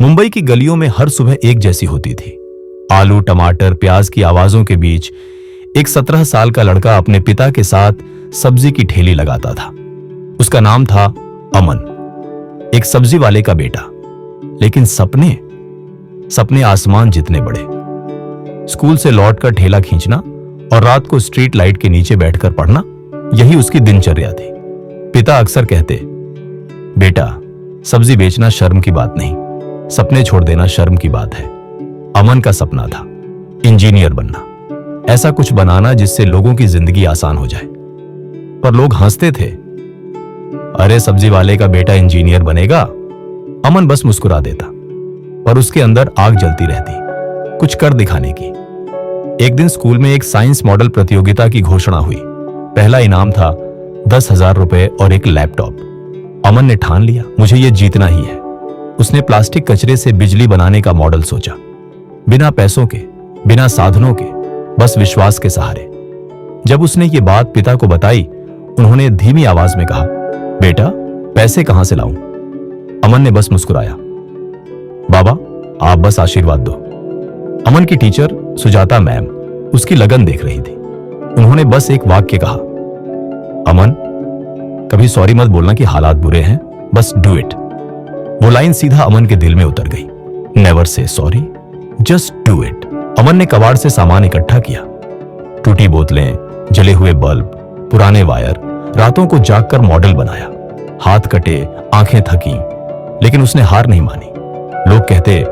मुंबई की गलियों में हर सुबह एक जैसी होती थी। आलू टमाटर प्याज की आवाजों के बीच एक 17 साल का लड़का अपने पिता के साथ सब्जी की ठेली लगाता था। उसका नाम था अमन, एक सब्जी वाले का बेटा। लेकिन सपने सपने आसमान जितने बड़े। स्कूल से लौटकर ठेला खींचना और रात को स्ट्रीट लाइट के नीचे बैठकर पढ़ना, यही उसकी दिनचर्या थी। पिता अक्सर कहते, बेटा सब्जी बेचना शर्म की बात नहीं, सपने छोड़ देना शर्म की बात है। अमन का सपना था इंजीनियर बनना, ऐसा कुछ बनाना जिससे लोगों की जिंदगी आसान हो जाए। पर लोग हंसते थे, अरे सब्जी वाले का बेटा इंजीनियर बनेगा। अमन बस मुस्कुरा देता, पर उसके अंदर आग जलती रहती, कुछ कर दिखाने की। एक दिन स्कूल में एक साइंस मॉडल प्रतियोगिता की घोषणा हुई। पहला इनाम था 10,000 रुपए और एक लैपटॉप। अमन ने ठान लिया, मुझे यह जीतना ही है। उसने प्लास्टिक कचरे से बिजली बनाने का मॉडल सोचा, बिना पैसों के, बिना साधनों के, बस विश्वास के सहारे। जब उसने ये बात पिता को बताई, उन्होंने धीमी आवाज में कहा, बेटा पैसे कहां से लाऊं? अमन ने बस मुस्कुराया, बाबा आप बस आशीर्वाद दो। अमन की टीचर सुजाता मैम उसकी लगन देख रही थी। उन्होंने बस एक वाक्य कहा, अमन कभी सॉरी मत बोलना कि हालात बुरे हैं, बस डू इट। वो लाइन सीधा अमन के दिल में उतर गई। Never say sorry, just do it. Aman ने कबाड़ से सामान इकट्ठा किया, टूटी बोतलें, जले हुए बल्ब, पुराने वायर, रातों को जागकर मॉडल बनाया। हाथ कटे, आंखें थकी, लेकिन उसने हार नहीं मानी। लोग कहते,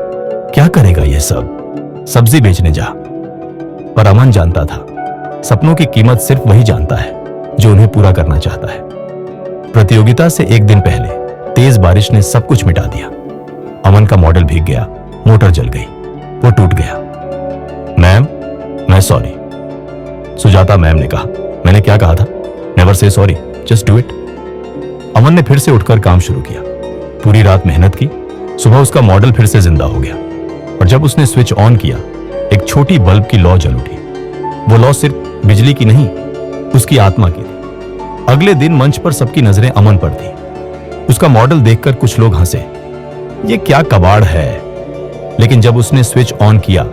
क्या करेगा ये सब, सब्जी बेचने जा। पर अमन जानता था, सपनों की कीमत सिर्फ वही जानता है जो उन्हें पूरा करना चाहता है। प्रतियोगिता से एक दिन पहले तेज बारिश ने सब कुछ मिटा दिया। अमन का मॉडल भीग गया, मोटर जल गई, वो टूट गया। मैम मैं सॉरी। सुजाता मैम ने कहा, मैंने क्या कहा था? Never say sorry, just do it. Aman ने फिर से उठकर काम शुरू किया। पूरी रात मेहनत की। सुबह उसका मॉडल फिर से जिंदा हो गया। और जब उसने स्विच ऑन किया, एक छोटी बल्ब की लौ जल उठी। वो लौ सिर्फ बिजली की नहीं, उसकी आत्मा की थी। अगले दिन मंच पर सबकी नजरें अमन पर थी। उसका मॉडल देखकर कुछ लोग हंसे, ये क्या कबाड़ है। लेकिन जब उसने स्विच ऑन किया,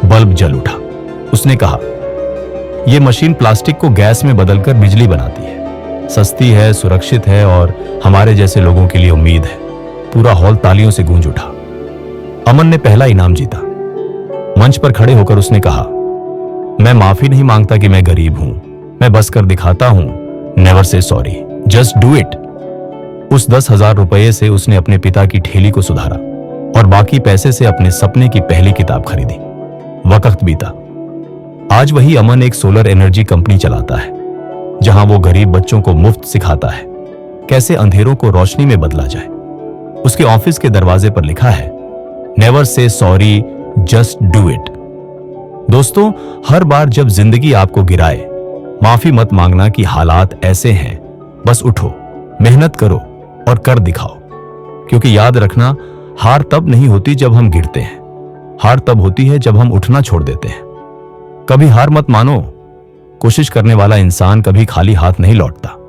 बल्ब जल उठा। उसने कहा, यह मशीन प्लास्टिक को गैस में बदलकर बिजली बनाती है, सस्ती है, सुरक्षित है और हमारे जैसे लोगों के लिए उम्मीद है। पूरा हॉल तालियों से गूंज उठा। अमन ने पहला इनाम जीता। मंच पर खड़े होकर उसने कहा, मैं माफी नहीं मांगता कि मैं गरीब हूं, मैं बस कर दिखाता हूं। Never say sorry, just do it. उस 10,000 रुपये से उसने अपने पिता की ठेली को सुधारा और बाकी पैसे से अपने सपने की पहली किताब खरीदी। वक्त बीता। आज वही अमन एक सोलर एनर्जी कंपनी चलाता है, जहां वो गरीब बच्चों को मुफ्त सिखाता है कैसे अंधेरों को रोशनी में बदला जाए। उसके ऑफिस के दरवाजे पर लिखा है, never say sorry, just do it. दोस्तों, हर बार जब जिंदगी आपको गिराए, माफी मत मांगना कि हालात ऐसे हैं। बस उठो, मेहनत करो और कर दिखाओ। क्योंकि याद रखना, हार तब नहीं होती जब हम गिरते हैं, हार तब होती है जब हम उठना छोड़ देते हैं। कभी हार मत मानो। कोशिश करने वाला इंसान कभी खाली हाथ नहीं लौटता।